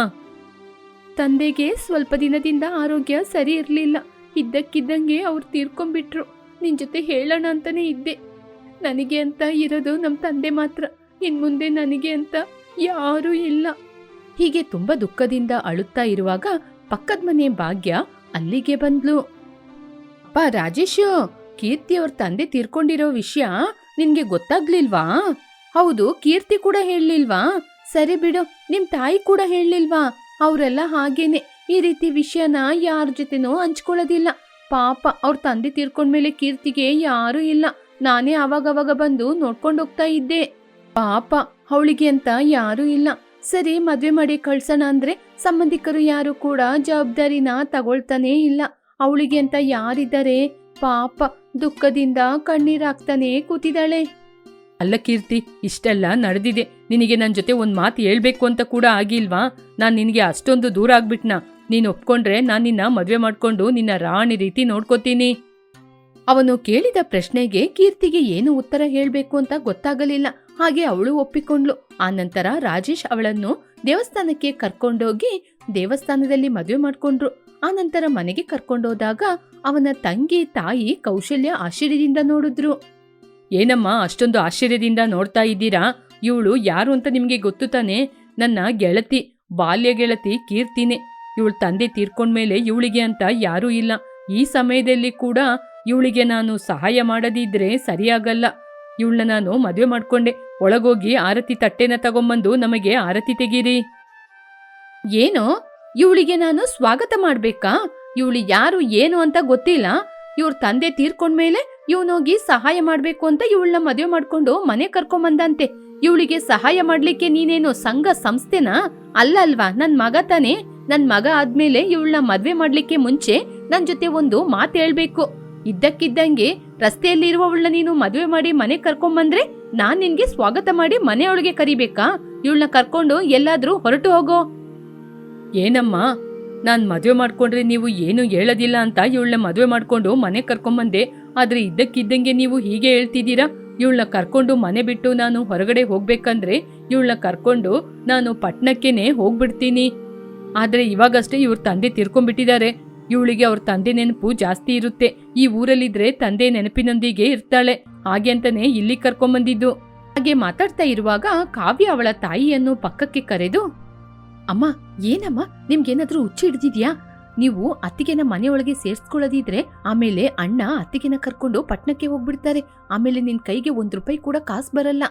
ತಂದೆಗೆ ಸ್ವಲ್ಪ ದಿನದಿಂದ ಆರೋಗ್ಯ ಸರಿ ಇರಲಿಲ್ಲ. ಇದ್ದಕ್ಕಿದ್ದಂಗೆ ಅವ್ರು ತೀರ್ಕೊಂಡ್ಬಿಟ್ರು. ನಿನ್ ಜೊತೆ ಹೇಳೋಣ ಅಂತಾನೆ ಇದ್ದೆ. ನನಗೆ ಅಂತ ಇರೋದು ನಮ್ಮ ತಂದೆ ಮಾತ್ರ. ಇನ್ಮುಂದೆ ನನಗೆ ಅಂತ ಯಾರೂ ಇಲ್ಲ. ಹೀಗೆ ತುಂಬಾ ದುಃಖದಿಂದ ಅಳುತ್ತಾ ಇರುವಾಗ ಪಕ್ಕದ ಮನೆ ಭಾಗ್ಯ ಅಲ್ಲಿಗೆ ಬಂದ್ಲು. ಅಪ್ಪ ರಾಜೇಶು, ಕೀರ್ತಿ ಅವ್ರ ತಂದೆ ತೀರ್ಕೊಂಡಿರೋ ವಿಷಯ ನಿನ್ಗೆ ಗೊತ್ತಾಗ್ಲಿಲ್ವಾ? ಹೌದು, ಕೀರ್ತಿ ಕೂಡ ಹೇಳಲಿಲ್ವಾ? ಸರಿ ಬಿಡು, ನಿಮ್ ತಾಯಿ ಕೂಡ ಹೇಳಲಿಲ್ವಾ? ಅವರೆಲ್ಲ ಹಾಗೇನೆ, ಈ ರೀತಿ ವಿಷಯನ ಯಾರ ಜೊತೆನೂ ಹಂಚ್ಕೊಳ್ಳೋದಿಲ್ಲ. ಪಾಪ ಅವ್ರ ತಂದೆ ತೀರ್ಕೊಂಡ್ಮೇಲೆ ಕೀರ್ತಿಗೆ ಯಾರೂ ಇಲ್ಲ. ನಾನೇ ಅವಾಗವಾಗ ಬಂದು ನೋಡ್ಕೊಂಡೋಗ್ತಾ ಇದ್ದೆ. ಪಾಪ ಅವಳಿಗೆ ಅಂತ ಯಾರೂ ಇಲ್ಲ. ಸರಿ, ಮದ್ವೆ ಮಾಡಿ ಕಳ್ಸೋಣ ಅಂದ್ರೆ ಸಂಬಂಧಿಕರು ಯಾರು ಕೂಡ ಜವಾಬ್ದಾರಿನ ತಗೊಳ್ತಾನೇ ಇಲ್ಲ. ಅವಳಿಗೆ ಅಂತ ಯಾರಿದ್ದಾರೆ? ಪಾಪ ದುಃಖದಿಂದ ಕಣ್ಣೀರಾಗ್ತಾನೆ ಕೂತಿದ್ದಾಳೆ. ಅಲ್ಲ ಕೀರ್ತಿ, ಇಷ್ಟೆಲ್ಲ ನಡೆದಿದೆ, ನಿನಗೆ ನನ್ನ ಜೊತೆ ಒಂದು ಮಾತು ಹೇಳ್ಬೇಕು ಅಂತ ಕೂಡ ಆಗಿಲ್ವಾ? ನಾನು ನಿನಗೆ ಅಷ್ಟೊಂದು ದೂರ ಆಗ್ಬಿಟ್ನಾ? ನೀನು ಒಪ್ಕೊಂಡ್ರೆ ನಾನು ನಿನ್ನ ಮದುವೆ ಮಾಡ್ಕೊಂಡು ನಿನ್ನ ರಾಣಿ ರೀತಿ ನೋಡ್ಕೋತೀನಿ. ಅವನು ಕೇಳಿದ ಪ್ರಶ್ನೆಗೆ ಕೀರ್ತಿಗೆ ಏನು ಉತ್ತರ ಹೇಳ್ಬೇಕು ಅಂತ ಗೊತ್ತಾಗಲಿಲ್ಲ. ಹಾಗೆ ಅವಳು ಒಪ್ಪಿಕೊಂಡ್ಲು. ಆನಂತರ ರಾಜೇಶ್ ಅವಳನ್ನು ದೇವಸ್ಥಾನಕ್ಕೆ ಕರ್ಕೊಂಡೋಗಿ ದೇವಸ್ಥಾನದಲ್ಲಿ ಮದುವೆ ಮಾಡ್ಕೊಂಡ್ರು. ಆನಂತರ ಮನೆಗೆ ಕರ್ಕೊಂಡೋದಾಗ ಅವನ ತಂಗಿ ತಾಯಿ ಕೌಶಲ್ಯ ಆಶ್ಚರ್ಯದಿಂದ ನೋಡಿದ್ರು. ಏನಮ್ಮ ಅಷ್ಟೊಂದು ಆಶ್ಚರ್ಯದಿಂದ ನೋಡ್ತಾ ಇದ್ದೀರಾ? ಇವಳು ಯಾರು ಅಂತ ನಿಮ್ಗೆ ಗೊತ್ತು ತಾನೆ? ನನ್ನ ಗೆಳತಿ, ಬಾಲ್ಯ ಗೆಳತಿ ಕೀರ್ತಿನೇ. ಇವಳು ತಂದೆ ತೀರ್ಕೊಂಡ್ಮೇಲೆ ಇವಳಿಗೆ ಅಂತ ಯಾರೂ ಇಲ್ಲ. ಈ ಸಮಯದಲ್ಲಿ ಕೂಡ ಇವಳಿಗೆ ನಾನು ಸಹಾಯ ಮಾಡದಿದ್ರೆ ಸರಿಯಾಗಲ್ಲ. ಇವಳನ್ನ ನಾನು ಮದುವೆ ಮಾಡ್ಕೊಂಡೆ. ಒಳಗೋಗಿ ಆರತಿ ತಟ್ಟೆನ ತಗೊಂಬಂದು ನಮಗೆ ಆರತಿ ತೆಗೀರಿ. ಏನೋ ಇವಳಿಗೆ ನಾನು ಸ್ವಾಗತ ಮಾಡ್ಬೇಕಾ? ಇವಳು ಯಾರು ಏನು ಅಂತ ಗೊತ್ತಿಲ್ಲ. ಇವ್ರ ತಂದೆ ತೀರ್ಕೊಂಡ್ಮೇಲೆ ಇವನೋಗಿ ಸಹಾಯ ಮಾಡ್ಬೇಕು ಅಂತ ಇವಳನ್ನ ಮದುವೆ ಮಾಡ್ಕೊಂಡು ಮನೆ ಕರ್ಕೊಂಬಂದಂತೆ. ಇವಳಿಗೆ ಸಹಾಯ ಮಾಡ್ಲಿಕ್ಕೆ ನೀನೇನು ಸಂಘ ಸಂಸ್ಥೆನಾ? ಅಲ್ಲಲ್ವಾ, ನನ್ ಮಗ ತಾನೆ. ನನ್ ಮಗ ಆದ್ಮೇಲೆ ಇವಳನ್ನ ಮದ್ವೆ ಮಾಡ್ಲಿಕ್ಕೆ ಮುಂಚೆ ನನ್ ಜೊತೆ ಒಂದು ಮಾತು ಹೇಳ್ಬೇಕು. ಇದ್ದಕ್ಕಿದ್ದಂಗೆ ರಸ್ತೆಯಲ್ಲಿರುವವಳನ್ನ ನೀನು ಮದುವೆ ಮಾಡಿ ಮನೆ ಕರ್ಕೊಂಬಂದ್ರೆ ನಾನ್ ನಿನ್ಗೆ ಸ್ವಾಗತ ಮಾಡಿ ಮನೆಯೊಳಗೆ ಕರಿಬೇಕಾ? ಇವಳನ್ನ ಕರ್ಕೊಂಡು ಎಲ್ಲಾದ್ರೂ ಹೊರಟು ಹೋಗೋ. ಏನಮ್ಮ, ನಾನ್ ಮದುವೆ ಮಾಡ್ಕೊಂಡ್ರೆ ನೀವು ಏನು ಹೇಳೋದಿಲ್ಲ ಅಂತ ಇವಳನ್ನ ಮದುವೆ ಮಾಡ್ಕೊಂಡು ಮನೆ ಕರ್ಕೊಂಬಂದೆ. ಆದ್ರೆ ಇದ್ದಕ್ಕಿದ್ದಂಗೆ ನೀವು ಹೀಗೆ ಹೇಳ್ತಿದ್ದೀರಾ? ಇವಳನ್ನ ಕರ್ಕೊಂಡು ಮನೆ ಬಿಟ್ಟು ನಾನು ಹೊರಗಡೆ ಹೋಗ್ಬೇಕಂದ್ರೆ ಇವಳನ್ನ ಕರ್ಕೊಂಡು ನಾನು ಪಟ್ನಕ್ಕೇನೆ ಹೋಗ್ಬಿಡ್ತೀನಿ. ಆದ್ರೆ ಇವಾಗಷ್ಟೇ ಇವ್ರ ತಂದೆ ತೀರ್ಕೊಂಡ್ಬಿಟ್ಟಿದ್ದಾರೆ. ಇವಳಿಗೆ ಅವ್ರ ತಂದೆ ನೆನಪು ಜಾಸ್ತಿ ಇರುತ್ತೆ. ಈ ಊರಲ್ಲಿದ್ರೆ ತಂದೆ ನೆನಪಿನೊಂದಿಗೆ ಇರ್ತಾಳೆ. ಹಾಗೆ ಅಂತಾನೆ ಇಲ್ಲಿ ಕರ್ಕೊಂಬಂದಿದ್ದು. ಹಾಗೆ ಮಾತಾಡ್ತಾ ಇರುವಾಗ ಕಾವ್ಯ ಅವಳ ತಾಯಿಯನ್ನು ಪಕ್ಕಕ್ಕೆ ಕರೆದು, ಅಮ್ಮ, ಏನಮ್ಮ ನಿಮ್ಗೇನಾದ್ರೂ ಹುಚ್ಚು ಹಿಡ್ದಿದ್ಯಾ? ನೀವು ಅತ್ತಿಗೆನ ಮನೆಯೊಳಗೆ ಸೇರ್ಸ್ಕೊಳ್ಳೋದಿದ್ರೆ ಆಮೇಲೆ ಅಣ್ಣ ಅತ್ತಿಗೆನ ಕರ್ಕೊಂಡು ಪಟ್ನಕ್ಕೆ ಹೋಗ್ಬಿಡ್ತಾರೆ. ಆಮೇಲೆ ನಿನ್ ಕೈಗೆ ₹1 ಕೂಡ ಕಾಸು ಬರಲ್ಲ.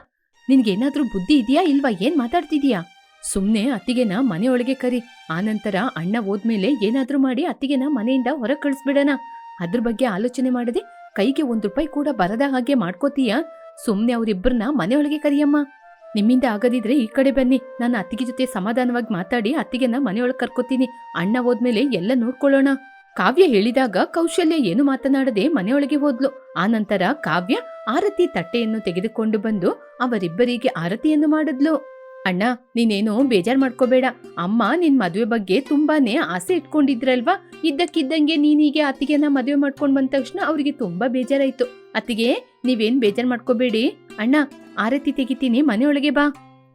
ನಿನ್ಗೇನಾದ್ರೂ ಬುದ್ಧಿ ಇದೆಯಾ ಇಲ್ವಾ? ಏನ್ ಮಾತಾಡ್ತಿದೀಯಾ? ಸುಮ್ನೆ ಅತ್ತಿಗೆನ ಮನೆಯೊಳಗೆ ಕರಿ. ಆನಂತರ ಅಣ್ಣ ಹೋದ್ಮೇಲೆ ಏನಾದ್ರೂ ಮಾಡಿ ಅತ್ತಿಗೆನ ಮನೆಯಿಂದ ಹೊರಗೆ ಕಳಿಸ್ಬಿಡೋಣ. ಅದ್ರ ಬಗ್ಗೆ ಆಲೋಚನೆ ಮಾಡದೆ ಕೈಗೆ ₹1 ಕೂಡ ಬರದ ಹಾಗೆ ಮಾಡ್ಕೋತೀಯಾ? ಸುಮ್ನೆ ಅವ್ರಿಬ್ಬರನ್ನ ಮನೆಯೊಳಗೆ ಕರಿಯಮ್ಮ. ನಿಮ್ಮಿಂದ ಆಗದಿದ್ರೆ ಈ ಕಡೆ ಬನ್ನಿ. ನಾನು ಅತ್ತಿಗೆ ಜೊತೆ ಸಮಾಧಾನವಾಗಿ ಮಾತಾಡಿ ಅತ್ತಿಗೆನ ಮನೆಯೊಳಗೆ ಕರ್ಕೋತೀನಿ. ಅಣ್ಣ ಹೋದ್ಮೇಲೆ ಎಲ್ಲ ನೋಡ್ಕೊಳ್ಳೋಣ. ಕಾವ್ಯ ಹೇಳಿದಾಗ ಕೌಶಲ್ಯ ಏನು ಮಾತನಾಡದೆ ಮನೆಯೊಳಗೆ ಹೋದ್ಲು. ಆನಂತರ ಕಾವ್ಯ ಆರತಿ ತಟ್ಟೆಯನ್ನು ತೆಗೆದುಕೊಂಡು ಬಂದು ಅವರಿಬ್ಬರಿಗೆ ಆರತಿಯನ್ನು ಮಾಡಿದ್ಲು. ಅಣ್ಣ, ನೀನೇನು ಬೇಜಾರ್ ಮಾಡ್ಕೋಬೇಡ. ಅಮ್ಮ ನಿನ್ ಮದುವೆ ಬಗ್ಗೆ ತುಂಬಾನೇ ಆಸೆ ಇಟ್ಕೊಂಡಿದ್ರಲ್ವಾ? ಇದ್ದಕ್ಕಿದ್ದಂಗೆ ನೀನೀಗೆ ಅತ್ತಿಗೆನ ಮದುವೆ ಮಾಡ್ಕೊಂಡ್ ಬಂದ ತಕ್ಷಣ ಅವ್ರಿಗೆ ತುಂಬಾ ಬೇಜಾರಾಯ್ತು. ಅತ್ತಿಗೆ, ನೀವೇನ್ ಬೇಜಾರ್ ಮಾಡ್ಕೋಬೇಡಿ. ಅಣ್ಣ, ಆರತಿ ತೆಗಿತೀನಿ, ಮನೆಯೊಳಗೆ ಬಾ.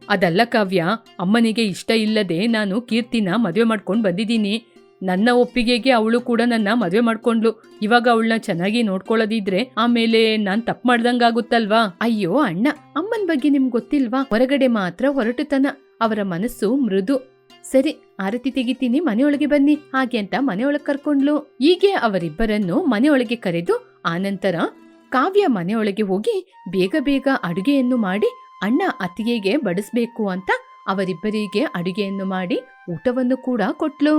ಅದಲ್ಲ ಕಾವ್ಯ, ಅಮ್ಮನಿಗೆ ಇಷ್ಟ ಇಲ್ಲದೆ ನಾನು ಕೀರ್ತಿನ ಮದುವೆ ಮಾಡ್ಕೊಂಡು ಬಂದಿದ್ದೀನಿ. ನನ್ನ ಒಪ್ಪಿಗೆಗೆ ಅವಳು ಕೂಡ ನನ್ನ ಮದುವೆ ಮಾಡ್ಕೊಂಡ್ಲು. ಇವಾಗ ಅವಳನ್ನ ಚೆನ್ನಾಗಿ ನೋಡ್ಕೊಳ್ಳೋದಿದ್ರೆ ಆಮೇಲೆ ನಾನ್ ತಪ್ಪು ಮಾಡ್ದಂಗಾಗುತ್ತಲ್ವಾ? ಅಯ್ಯೋ ಅಣ್ಣ, ಅಮ್ಮನ ಬಗ್ಗೆ ನಿಮ್ಗೆ ಗೊತ್ತಿಲ್ವಾ? ಹೊರಗಡೆ ಮಾತ್ರ ಹೊರಟುತನ, ಅವರ ಮನಸ್ಸು ಮೃದು. ಸರಿ, ಆರತಿ ತೆಗಿತೀನಿ, ಮನೆಯೊಳಗೆ ಬನ್ನಿ ಹಾಗೆ ಅಂತ ಮನೆಯೊಳಗೆ ಕರ್ಕೊಂಡ್ಲು. ಹೀಗೆ ಅವರಿಬ್ಬರನ್ನು ಮನೆಯೊಳಗೆ ಕರೆದು ಆನಂತರ ಕಾವ್ಯ ಮನೆಯೊಳಗೆ ಹೋಗಿ ಬೇಗ ಬೇಗ ಅಡುಗೆಯನ್ನು ಮಾಡಿ ಅಣ್ಣ ಅತ್ತಿಗೆಗೆ ಬಡಿಸ್ಬೇಕು ಅಂತ ಅವರಿಬ್ಬರಿಗೆ ಅಡುಗೆಯನ್ನು ಮಾಡಿ ಊಟವನ್ನು ಕೂಡ ಕೊಟ್ಲು.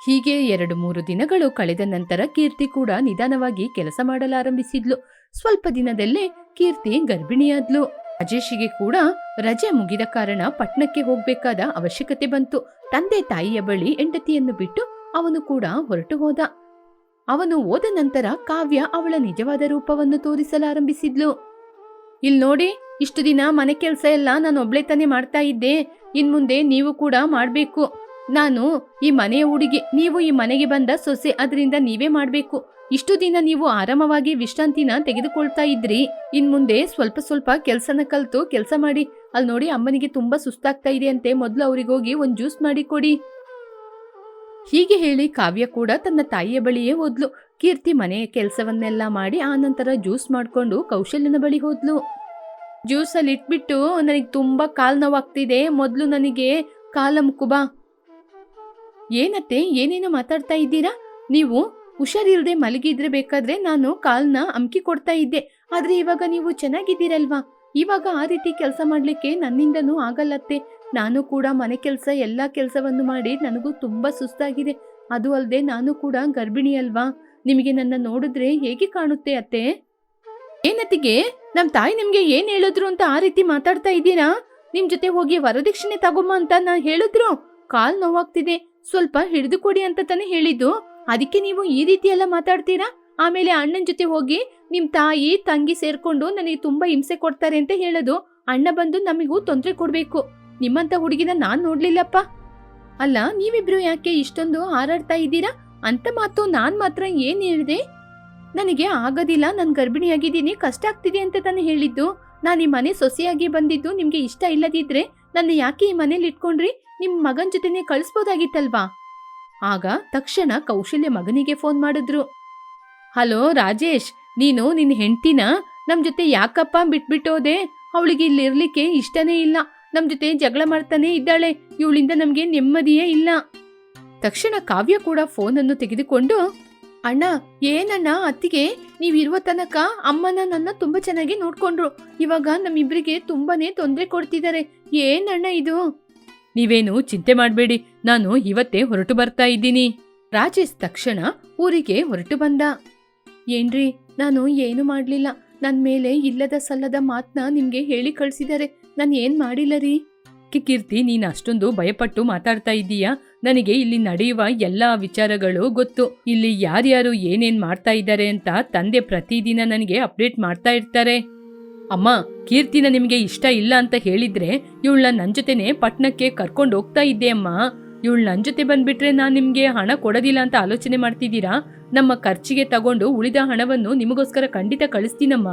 ಹೀಗೆ 2-3 ದಿನಗಳು ಕಳೆದ ನಂತರ ಕೀರ್ತಿ ಕೂಡ ನಿಧಾನವಾಗಿ ಕೆಲಸ ಮಾಡಲಾರಂಭಿಸಿದ್ಲು. ಸ್ವಲ್ಪ ದಿನದಲ್ಲೇ ಕೀರ್ತಿ ಗರ್ಭಿಣಿಯಾದ್ಲು. ರಾಜೇಶಿಗೆ ಕೂಡ ರಜೆ ಮುಗಿದ ಕಾರಣ ಪಟ್ನಕ್ಕೆ ಹೋಗ್ಬೇಕಾದ ಅವಶ್ಯಕತೆ ಬಂತು. ತಂದೆ ತಾಯಿಯ ಬಳಿ ಹೆಂಡತಿಯನ್ನು ಬಿಟ್ಟು ಅವನು ಕೂಡ ಹೊರಟು ಹೋದ. ಅವನು ಹೋದ ನಂತರ ಕಾವ್ಯ ಅವಳ ನಿಜವಾದ ರೂಪವನ್ನು ತೋರಿಸಲಾರಂಭಿಸಿದ್ಲು. ಇಲ್ ನೋಡಿ, ಇಷ್ಟು ದಿನ ಮನೆ ಕೆಲಸ ಎಲ್ಲ ನಾನು ಒಬ್ಳೆ ತಾನೇ ಮಾಡ್ತಾ ಇದ್ದೆ. ಇನ್ಮುಂದೆ ನೀವು ಕೂಡ ಮಾಡ್ಬೇಕು. ನಾನು ಈ ಮನೆಯ ಹುಡುಗಿ, ನೀವು ಈ ಮನೆಗೆ ಬಂದ ಸೊಸೆ, ಅದರಿಂದ ನೀವೇ ಮಾಡ್ಬೇಕು. ಇಷ್ಟು ದಿನ ನೀವು ಆರಾಮವಾಗಿ ವಿಶ್ರಾಂತಿನ ತೆಗೆದುಕೊಳ್ತಾ ಇದ್ರಿ. ಇನ್ಮುಂದೆ ಸ್ವಲ್ಪ ಸ್ವಲ್ಪ ಕೆಲಸನ ಕಲ್ತು ಕೆಲಸ ಮಾಡಿ. ಅಲ್ಲಿ ನೋಡಿ, ಅಮ್ಮನಿಗೆ ತುಂಬಾ ಸುಸ್ತಾಗ್ತಾ ಇದೆ ಅಂತೆ, ಮೊದಲು ಅವರಿಗೋಗಿ ಒಂದು ಜ್ಯೂಸ್ ಮಾಡಿ ಕೊಡಿ. ಹೀಗೆ ಹೇಳಿ ಕಾವ್ಯ ಕೂಡ ತನ್ನ ತಾಯಿಯ ಬಳಿಯೇ ಹೋದ್ಲು. ಕೀರ್ತಿ ಮನೆಯ ಕೆಲಸವನ್ನೆಲ್ಲ ಮಾಡಿ ಆನಂತರ ಜ್ಯೂಸ್ ಮಾಡ್ಕೊಂಡು ಕೌಶಲ್ಯನ ಬಳಿ ಹೋದ್ಲು. ಜ್ಯೂಸಲ್ಲಿ ಇಟ್ಬಿಟ್ಟು, ನನಗೆ ತುಂಬಾ ಕಾಲ್ ನೋವಾಗ್ತಿದೆ, ಮೊದಲು ನನಗೆ ಕಾಲ ಮುಕ್ಕುಬಾ. ಏನತ್ತೆ, ಏನೇನೋ ಮಾತಾಡ್ತಾ ಇದ್ದೀರಾ? ನೀವು ಹುಷಾರಿಲ್ದೆ ಮಲಗಿದ್ರೆ ಬೇಕಾದ್ರೆ ನಾನು ಕಾಲ್ನ ಅಮ್ಕಿ ಕೊಡ್ತಾ ಇದ್ದೆ. ಆದ್ರೆ ಇವಾಗ ನೀವು ಚೆನ್ನಾಗಿದ್ದೀರಲ್ವಾ? ಇವಾಗ ಆ ರೀತಿ ಕೆಲಸ ಮಾಡ್ಲಿಕ್ಕೆ ನನ್ನಿಂದನೂ ಆಗಲ್ಲತ್ತೆ. ನಾನು ಕೂಡ ಮನೆ ಕೆಲಸ ಎಲ್ಲ ಕೆಲಸವನ್ನು ಮಾಡಿ ನನಗೂ ತುಂಬಾ ಸುಸ್ತಾಗಿದೆ. ಅದು ಅಲ್ಲದೆ ನಾನು ಕೂಡ ಗರ್ಭಿಣಿ ಅಲ್ವಾ? ನಿಮಗೆ ನನ್ನ ನೋಡಿದ್ರೆ ಹೇಗೆ ಕಾಣುತ್ತೆ ಅತ್ತೆ? ಏನತ್ತಿಗೆ, ನಮ್ ತಾಯಿ ನಿಮ್ಗೆ ಏನ್ ಹೇಳಿದ್ರು ಅಂತ ಆ ರೀತಿ ಮಾತಾಡ್ತಾ ಇದ್ದೀರಾ? ನಿಮ್ ಜೊತೆ ಹೋಗಿ ವರದಕ್ಷಿಣೆ ತಗೊಮ್ಮ ಅಂತ ನಾ ಹೇಳಿದ್ರು. ಕಾಲ್ ನೋವಾಗ್ತಿದೆ, ಸ್ವಲ್ಪ ಹಿಡಿದು ಕೊಡಿ ಅಂತ ತಾನೇ ಹೇಳಿದ್ದು. ಅದಕ್ಕೆ ನೀವು ಈ ರೀತಿ ಎಲ್ಲ ಮಾತಾಡ್ತೀರಾ? ಆಮೇಲೆ ಅಣ್ಣನ ಜೊತೆ ಹೋಗಿ ನಿಮ್ ತಾಯಿ ತಂಗಿ ಸೇರ್ಕೊಂಡು ನನಗೆ ತುಂಬಾ ಹಿಂಸೆ ಕೊಡ್ತಾರೆ ಅಂತ ಹೇಳೋದು. ಅಣ್ಣ ಬಂದು ನಮಗೂ ತೊಂದರೆ ಕೊಡ್ಬೇಕು. ನಿಮ್ಮಂತ ಹುಡುಗಿನ ನಾನ್ ನೋಡ್ಲಿಲ್ಲಪ್ಪ. ಅಲ್ಲ, ನೀವಿಬ್ರು ಯಾಕೆ ಇಷ್ಟೊಂದು ಹಾರಾಡ್ತಾ ಇದ್ದೀರಾ ಅಂತ ಮಾತು ನಾನ್ ಮಾತ್ರ ಏನ್ ಹೇಳಿದೆ? ನನಗೆ ಆಗೋದಿಲ್ಲ, ನನ್ ಗರ್ಭಿಣಿಯಾಗಿದ್ದೀನಿ, ಕಷ್ಟ ಆಗ್ತಿದೆ ಅಂತ ತಾನೇ ಹೇಳಿದ್ದು. ನಾನು ಈ ಮನೆ ಸೊಸೆಯಾಗಿ ಬಂದಿದ್ದು ನಿಮ್ಗೆ ಇಷ್ಟ ಇಲ್ಲದಿದ್ರೆ ನನ್ನ ಯಾಕೆ ಈ ಮನೇಲಿ ಇಟ್ಕೊಂಡ್ರಿ? ನಿಮ್ ಮಗನ್ ಜೊತೆನೆ ಕಳಿಸ್ಬೋದಾಗಿತ್ತಲ್ವಾ? ಆಗ ತಕ್ಷಣ ಕೌಶಲ್ಯ ಮಗನಿಗೆ ಫೋನ್ ಮಾಡಿದ್ರು. ಹಲೋ ರಾಜೇಶ್, ನೀನು ನಿನ್ನ ಹೆಂಡ್ತಿನ ನಮ್ ಜೊತೆ ಯಾಕಪ್ಪ ಬಿಟ್ಬಿಟ್ಟೋದೆ? ಅವಳಿಗೆ ಇಲ್ಲಿರ್ಲಿಕ್ಕೆ ಇಷ್ಟನೇ ಇಲ್ಲ, ನಮ್ ಜೊತೆ ಜಗಳ ಮಾಡ್ತಾನೆ ಇದ್ದಾಳೆ. ಇವಳಿಂದ ನಮ್ಗೆ ನೆಮ್ಮದಿಯೇ ಇಲ್ಲ. ತಕ್ಷಣ ಕಾವ್ಯ ಕೂಡ ಫೋನ್ ಅನ್ನು ತೆಗೆದುಕೊಂಡು, ಅಣ್ಣ, ಏನಣ್ಣ, ಅತ್ತಿಗೆ ನೀವಿರುವ ತನಕ ಅಮ್ಮನ ನನ್ನ ತುಂಬಾ ಚೆನ್ನಾಗಿ ನೋಡ್ಕೊಂಡ್ರು. ಇವಾಗ ನಮ್ಮಿಬ್ರಿಗೆ ತುಂಬಾನೇ ತೊಂದರೆ ಕೊಡ್ತಿದ್ದಾರೆ. ಏನಣ್ಣ ಇದು? ನೀವೇನು ಚಿಂತೆ ಮಾಡಬೇಡಿ, ನಾನು ಇವತ್ತೇ ಹೊರಟು ಬರ್ತಾ ಇದ್ದೀನಿ. ರಾಜೇಶ್ ತಕ್ಷಣ ಊರಿಗೆ ಹೊರಟು ಬಂದ. ಏನ್ರಿ, ನಾನು ಏನು ಮಾಡ್ಲಿಲ್ಲ. ನನ್ ಮೇಲೆ ಇಲ್ಲದ ಸಲ್ಲದ ಮಾತನ್ನ ನಿಮ್ಗೆ ಹೇಳಿ ಕಳ್ಸಿದ್ದಾರೆ. ನಾನು ಏನ್ ಮಾಡಿಲ್ಲ ರೀ. ಕೀರ್ತಿ, ನೀನ್ ಅಷ್ಟೊಂದು ಭಯಪಟ್ಟು ಮಾತಾಡ್ತಾ ಇದ್ದೀಯಾ? ನನಗೆ ಇಲ್ಲಿ ನಡೆಯುವ ಎಲ್ಲಾ ವಿಚಾರಗಳು ಗೊತ್ತು. ಇಲ್ಲಿ ಯಾರ್ಯಾರು ಏನೇನ್ ಮಾಡ್ತಾ ಇದ್ದಾರೆ ಅಂತ ತಂದೆ ಪ್ರತಿದಿನ ನನಗೆ ಅಪ್ಡೇಟ್ ಮಾಡ್ತಾ ಇರ್ತಾರೆ. ಅಮ್ಮ, ಕೀರ್ತಿನ ನಿಮ್ಗೆ ಇಷ್ಟ ಇಲ್ಲ ಅಂತ ಹೇಳಿದ್ರೆ ಇವಳನ್ನ ನನ್ ಜೊತೆನೆ ಪಟ್ನಕ್ಕೆ ಕರ್ಕೊಂಡು ಹೋಗ್ತಾ ಇದ್ದೆ ಅಮ್ಮ. ಇವಳು ನನ್ ಜೊತೆ ಬಂದ್ಬಿಟ್ರೆ ನಾನ್ ನಿಮ್ಗೆ ಹಣ ಕೊಡೋದಿಲ್ಲ ಅಂತ ಆಲೋಚನೆ ಮಾಡ್ತಿದ್ದೀರಾ? ನಮ್ಮ ಖರ್ಚಿಗೆ ತಗೊಂಡು ಉಳಿದ ಹಣವನ್ನು ನಿಮಗೋಸ್ಕರ ಖಂಡಿತ ಕಳಿಸ್ತೀನಮ್ಮ.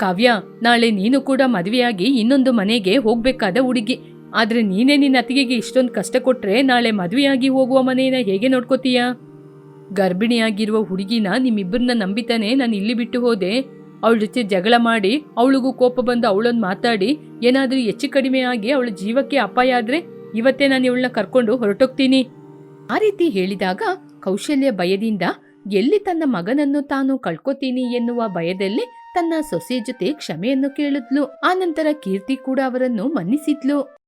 ಕಾವ್ಯ, ನಾಳೆ ನೀನು ಕೂಡ ಮದುವೆಯಾಗಿ ಇನ್ನೊಂದು ಮನೆಗೆ ಹೋಗ್ಬೇಕಾದ ಹುಡುಗಿ. ಆದ್ರೆ ನೀನೇ ನಿನ್ನ ಅತ್ತಿಗೆಗೆ ಇಷ್ಟೊಂದು ಕಷ್ಟ ಕೊಟ್ರೆ ನಾಳೆ ಮದುವೆಯಾಗಿ ಹೋಗುವ ಮನೆಯನ್ನ ಹೇಗೆ ನೋಡ್ಕೋತೀಯ? ಗರ್ಭಿಣಿಯಾಗಿರುವ ಹುಡುಗಿನ ನಿಮ್ಮಿಬ್ಬರನ್ನ ನಂಬಿತಾನೆ ನಾನು ಇಲ್ಲಿ ಬಿಟ್ಟು ಹೋದೆ. ಅವಳ ಜೊತೆ ಜಗಳ ಮಾಡಿ ಅವಳಿಗೂ ಕೋಪ ಬಂದು ಅವಳೊಂದು ಮಾತಾಡಿ ಏನಾದ್ರೂ ಹೆಚ್ಚು ಕಡಿಮೆ ಆಗಿ ಅವಳ ಜೀವಕ್ಕೆ ಅಪಾಯ ಆದ್ರೆ ಇವತ್ತೇ ನಾನು ಇವಳನ್ನ ಕರ್ಕೊಂಡು ಹೊರಟೋಗ್ತೀನಿ. ಆ ರೀತಿ ಹೇಳಿದಾಗ ಕೌಶಲ್ಯ ಭಯದಿಂದ ಎಲ್ಲಿ ತನ್ನ ಮಗನನ್ನು ತಾನು ಕಳ್ಕೊತೀನಿ ಎನ್ನುವ ಭಯದಲ್ಲಿ ತನ್ನ ಸೊಸೆ ಜೊತೆ ಕ್ಷಮೆಯನ್ನು ಕೇಳಿದ್ಲು. ಆನಂತರ ಕೀರ್ತಿ ಕೂಡ ಅವರನ್ನು ಮನ್ನಿಸಿದ್ಲು.